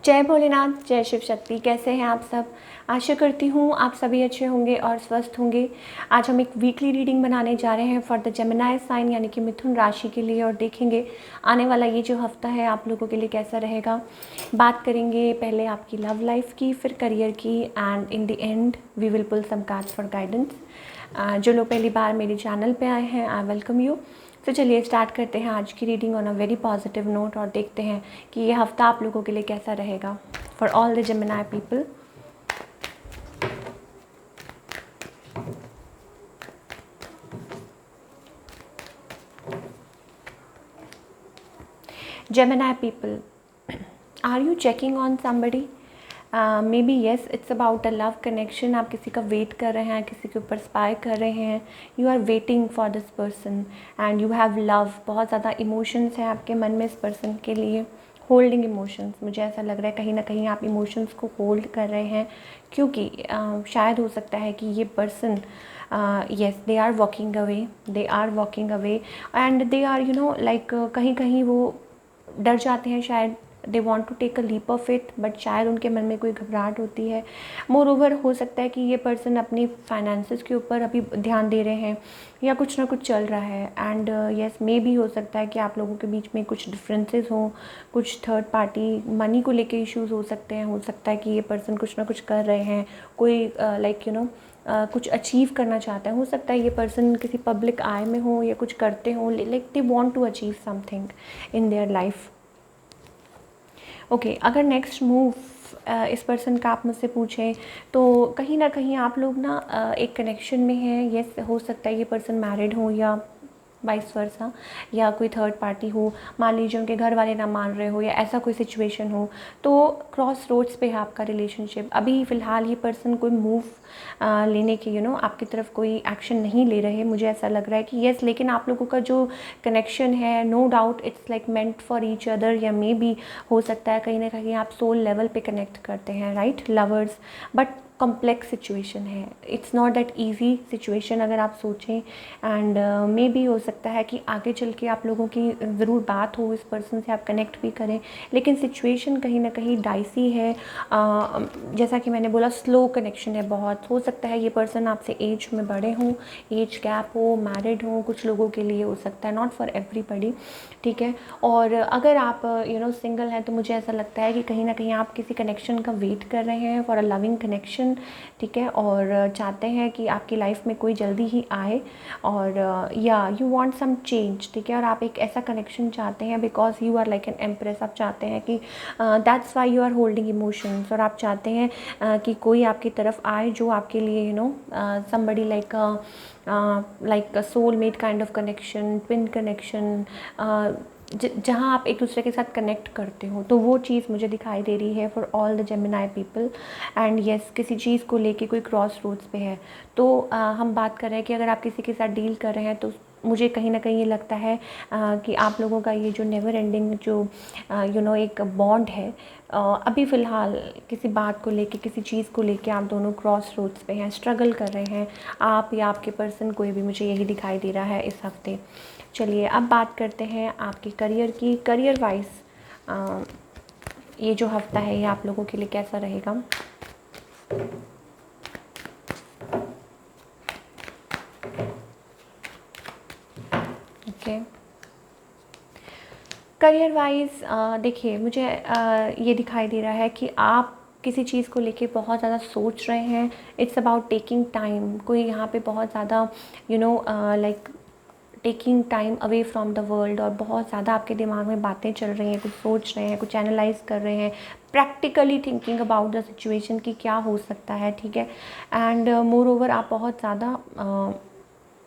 जय भोलेनाथ, जय शिव शक्ति। कैसे हैं आप सब? आशा करती हूँ आप सभी अच्छे होंगे और स्वस्थ होंगे। आज हम एक वीकली रीडिंग बनाने जा रहे हैं फॉर द जेमिनी साइन यानी कि मिथुन राशि के लिए, और देखेंगे आने वाला ये जो हफ्ता है आप लोगों के लिए कैसा रहेगा। बात करेंगे पहले आपकी लव लाइफ की, फिर करियर की, and in the end we will pull some cards for guidance. जो लोग पहली बार मेरे चैनल पे आए हैं, आई वेलकम यू। तो चलिए स्टार्ट करते हैं आज की reading on a very positive note, और देखते हैं कि ये हफ्ता आप लोगों के लिए कैसा रहेगा for all the Gemini people. Gemini people, are you checking on somebody? May be yes, it's about a love connection. आप किसी का वेट कर रहे हैं, किसी के ऊपर स्पाई कर रहे हैं। You are waiting for this person and you have love. बहुत ज़्यादा इमोशंस हैं आपके मन में इस पर्सन के लिए, होल्डिंग इमोशंस। मुझे ऐसा लग रहा है कहीं ना कहीं आप इमोशंस को होल्ड कर रहे हैं, क्योंकि शायद हो सकता है कि ये person yes they are walking away and they are like कहीं कहीं वो डर जाते हैं, शायद they want to take a leap of faith, but शायद उनके मन में कोई घबराहट होती है। मोर ओवर हो सकता है कि ये पर्सन अपनी फाइनेंसेस के ऊपर अभी ध्यान दे रहे हैं या कुछ ना कुछ चल रहा है। एंड येस, मे भी हो सकता है कि आप लोगों के बीच में कुछ डिफरेंसेस हों, कुछ थर्ड पार्टी मनी को लेके इश्यूज़ हो सकते हैं। हो सकता है कि ये पर्सन कुछ ना कुछ कर रहे हैं, कोई लाइक कुछ अचीव करना चाहता है। हो सकता है ये पर्सन किसी पब्लिक आई में हो या कुछ करते हो, like they want to achieve something in their life. Okay, अगर नेक्स्ट मूव इस पर्सन का आप मुझसे पूछें तो कहीं ना कहीं आप लोग ना एक कनेक्शन में हैं। येस, हो सकता है ये पर्सन मैरिड हो या वाइस वर्सा, या कोई थर्ड पार्टी हो। मान लीजिए उनके घर वाले ना मान रहे हो या ऐसा कोई सिचुएशन हो, तो क्रॉस रोड्स पे है आपका रिलेशनशिप। अभी फ़िलहाल ये पर्सन कोई मूव लेने के आपकी तरफ कोई एक्शन नहीं ले रहे। मुझे ऐसा लग रहा है कि येस, लेकिन आप लोगों का जो कनेक्शन है, no doubt it's like meant for each other, या मे बी हो सकता है कहीं ना कहीं आप सोल लेवल पे कनेक्ट करते हैं, right lovers. But complex situation है, it's not that easy situation अगर आप सोचें। एंड मे बी हो सकता है कि आगे चल के आप लोगों की ज़रूर बात हो, इस पर्सन से आप कनेक्ट भी करें, लेकिन सिचुएशन कहीं ना कहीं डाइसी है। जैसा कि मैंने बोला, स्लो कनेक्शन है बहुत। हो सकता है ये पर्सन आपसे एज में बड़े हों, एज गैप हो, मैरिड हो, कुछ लोगों के लिए हो सकता है, नॉट फॉर एवरीबडी, ठीक है। और अगर आप सिंगल हैं तो मुझे ऐसा लगता है कि कहीं ना कहीं आप किसी कनेक्शन का वेट कर रहे हैं फॉर अ लविंग कनेक्शन, ठीक है, और चाहते हैं कि आपकी लाइफ में कोई जल्दी ही आए, और या यू वांट सम चेंज, ठीक है। और आप एक ऐसा कनेक्शन चाहते हैं because you are like an empress. आप चाहते हैं कि that's why you are holding emotions, और आप चाहते हैं कि कोई आपकी तरफ आए जो आपके लिए somebody like a soulmate kind of connection, twin connection, जहाँ आप एक दूसरे के साथ कनेक्ट करते हो। तो वो चीज़ मुझे दिखाई दे रही है for all the Gemini people. And yes, किसी चीज़ को लेके कोई क्रॉस रोड्स पे है। तो हम बात कर रहे हैं कि अगर आप किसी के साथ डील कर रहे हैं तो मुझे कहीं ना कहीं ये लगता है कि आप लोगों का ये जो नेवर एंडिंग जो एक बॉन्ड है, अभी फ़िलहाल किसी बात को लेके, किसी चीज़ को लेके आप दोनों क्रॉस रोड्स पे हैं, स्ट्रगल कर रहे हैं, आप या आपके पर्सन, कोई भी। मुझे यही दिखाई दे रहा है इस हफ्ते। चलिए अब बात करते हैं आपकी करियर की। करियर वाइज ये जो हफ्ता है ये आप लोगों के लिए कैसा रहेगा। ओके, करियर वाइज देखिए, मुझे ये दिखाई दे रहा है कि आप किसी चीज़ को लेके बहुत ज़्यादा सोच रहे हैं। It's about taking time. कोई यहाँ पे बहुत ज़्यादा like taking time away from the world, और बहुत ज़्यादा आपके दिमाग में बातें चल रही हैं, कुछ सोच रहे हैं, कुछ एनालाइज कर रहे हैं, practically thinking about the situation कि क्या हो सकता है, ठीक है। एंड मोर ओवर आप बहुत ज़्यादा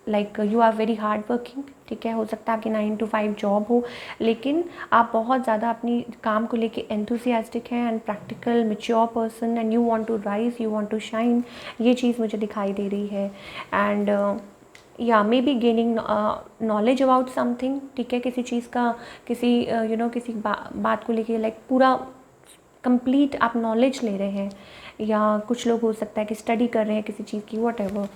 like you are very hard working, ठीक है। हो सकता है आपकी 9 to 5 जॉब हो, लेकिन आप बहुत ज़्यादा अपनी काम को लेके एंथुसियास्टिक हैं and practical mature person, and you want to rise, you want to shine. ये चीज़ मुझे दिखाई दे रही है। एंड या maybe gaining knowledge about something, ठीक है। किसी चीज़ का, किसी किसी बात को लेके लाइक पूरा कंप्लीट आप नॉलेज ले रहे हैं, या कुछ लोग हो सकता है कि स्टडी कर रहे हैं किसी चीज़ की, what ever.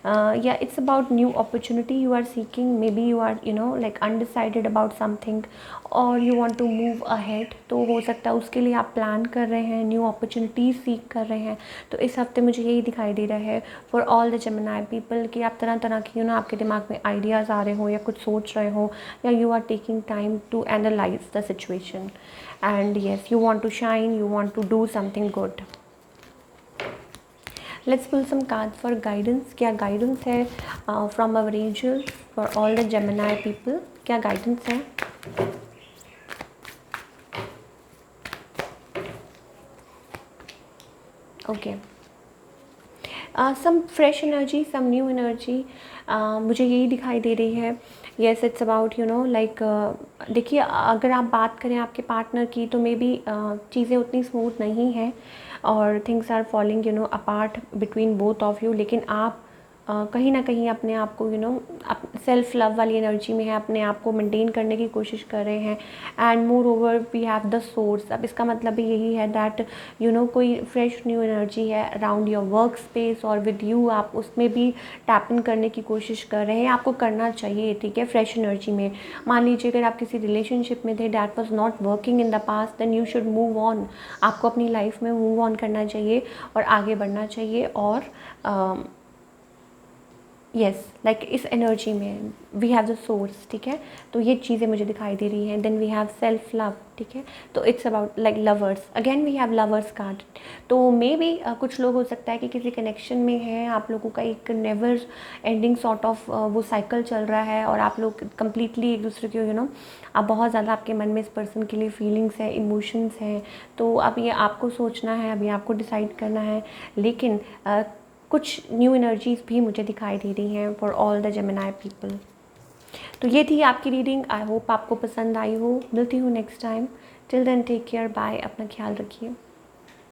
Yeah, it's about new opportunity you are seeking. Maybe you are like undecided about something, or you want to move ahead. तो हो सकता है उसके लिए आप प्लान कर रहे हैं, न्यू अपॉर्चुनिटीज़ सीख कर रहे हैं. तो इस हफ्ते मुझे यही दिखाई दे रहा है for all the Gemini people कि आप तरह तरह की आपके दिमाग में आइडियाज़ आ रहे हो या कुछ सोच रहे हो, या you are taking time to analyse the situation. And yes, you want to shine, you want to do something good. Let's pull some cards for guidance. क्या guidance है from our angels for all the Gemini people? क्या guidance है? Okay. Some fresh energy, some new energy. मुझे यही दिखाई दे रही है. Yes, it's about like देखिए, अगर आप बात करें आपके पार्टनर की, तो मे बी चीज़ें उतनी स्मूथ नहीं हैं और things are falling apart between both of you. लेकिन आप कहीं ना कहीं अपने आप को सेल्फ लव वाली एनर्जी में है, अपने आप को मेंटेन करने की कोशिश कर रहे हैं. And moreover we have the source. अब इसका मतलब भी यही है दैट कोई फ्रेश न्यू एनर्जी है अराउंड योर वर्क स्पेस और विद यू. आप उसमें भी टैप इन करने की कोशिश कर रहे हैं. आपको करना चाहिए, ठीक है, फ्रेश एनर्जी में. मान लीजिए अगर आप किसी रिलेशनशिप में थे that was not working in the past, then you should move on. आपको अपनी लाइफ में मूव ऑन करना चाहिए और आगे बढ़ना चाहिए. और येस, लाइक इस एनर्जी में वी हैव द सोर्स, ठीक है. तो ये चीज़ें मुझे दिखाई दे रही हैं. Then we have self love, ठीक है. तो it's about like lovers. Again we have lovers card. तो मे बी कुछ लोग हो सकता है कि किसी कनेक्शन में हैं, आप लोगों का एक नेवर एंडिंग सॉर्ट ऑफ वो साइकिल चल रहा है और आप लोग कम्प्लीटली एक दूसरे को आप बहुत ज़्यादा आपके मन में इस पर्सन के लिए फीलिंग्स हैं, इमोशंस हैं. तो अब ये आपको सोचना है, अभी आपको डिसाइड करना है. लेकिन कुछ न्यू एनर्जीज़ भी मुझे दिखाई दे रही हैं for all the Gemini people. तो ये थी आपकी रीडिंग. आई होप आपको पसंद आई हो. मिलती हूँ next time. Till then take care, bye. अपना ख्याल रखिए.